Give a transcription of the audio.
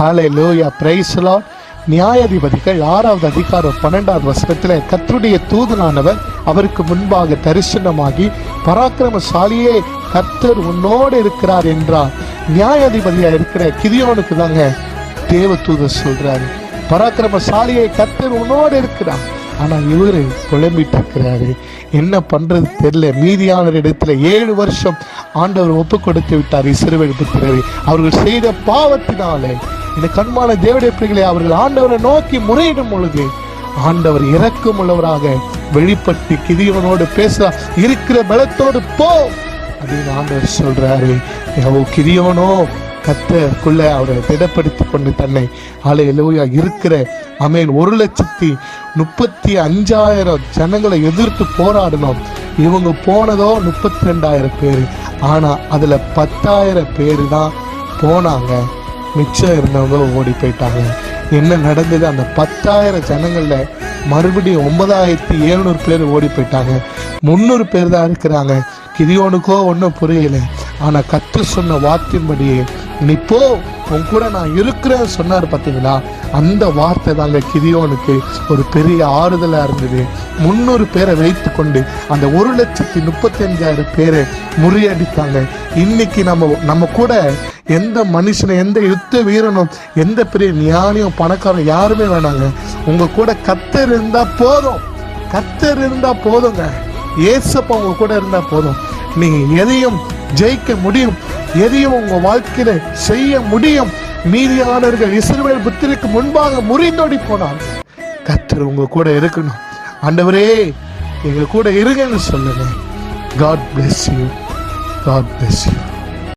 Hallelujah, praise the Lord. நியாயாதிபதிகள் 6வது அதிகாரம் 12வது வசனத்தில் கர்த்தருடைய தூதனானவர் அவருக்கு முன்பாக தரிசனமாகி, பராக்கிரமசாலியே, கர்த்தர் உன்னோடு இருக்கிறார் என்றார். நியாயாதிபதியா இருக்கிற கிதியோனுக்கு தாங்க தேவ தூதர் சொல்றாரு, பராக்கிரமசாலியை, கர்த்தர் உன்னோடு இருக்கிறார். ஆனா இவரு புலம்பிட்டு இருக்கிறாரு, என்ன பண்றது தெரியல. மீதியான இடத்துல 7 வருஷம் ஆண்டவர் ஒப்பு கொடுத்து விட்டார் இஸ்ரவேல் புத்திரரை. அவர்கள் செய்த பாவத்தினாலே இந்த கண்மான தேவனுடைய பிள்ளைகளை அவர்கள் ஆண்டவரை நோக்கி முறையிடும் பொழுது ஆண்டவர் இரக்கம் உள்ளவராக வெளிப்பட்டு கிதியோனோடு பேசுறார். இருக்கிற பலத்தோடு போ அப்படின்னு ஆண்டவர் சொல்றாரு. கிதியோனோ கர்த்தருக்குள்ள அவரை திடப்படுத்தி கொண்டு தன்னை ஹல்லேலூயா இருக்கிற 1,35,000 ஜனங்களை எதிர்த்து போராடணும். இவங்க போனதோ 32,000 பேர். ஆனா அதுல 10,000 பேர் தான் போனாங்க, மிச்சம் இருந்தவங்க ஓடி போயிட்டாங்க. என்ன நடந்தது? அந்த 10,000 ஜனங்கள்ல மறுபடியும் 9,700 பேர் ஓடி போயிட்டாங்க. 300 பேர் தான் இருக்கிறாங்க. கிதியோனுக்கோ ஒன்றும் புரியல. ஆனா கர்த்தர் சொன்ன வார்த்தையின்படியே நீ போ, உன் கூட நான் இருக்கிறேன்னு சொன்னார். பார்த்தீங்களா, அந்த வார்த்தை தாங்க கிதியோனுக்கு ஒரு பெரிய ஆறுதலா இருந்தது. 300 பேரை வைத்து கொண்டு அந்த 1,35,000 பேரை முறியடித்தாங்க. இன்னைக்கு நம்ம கூட எந்த மனுஷனும், எந்த யுத்த வீரனும், எந்த பெரிய ஞானியும் பணக்காரன் யாருமே வேணாங்க. உங்க கூட கர்த்தர் இருந்தா போதும், கர்த்தர் இருந்தா போதுங்க. ஏசப்பா உங்க கூட இருந்தா போதும். நீங்க எதையும் ஜெயிக்க முடியும், எதையும் உங்க வாழ்க்கையில செய்ய முடியும். மீதியானவர்கள் இஸ்ரவேல் புத்திரருக்கு முன்பாக முறிந்தோடி போனாங்க. கர்த்தர் உங்க கூட இருக்கணும். ஆண்டவரே எங்க கூட இருங்கன்னு சொல்லுங்க. God bless you. God bless you.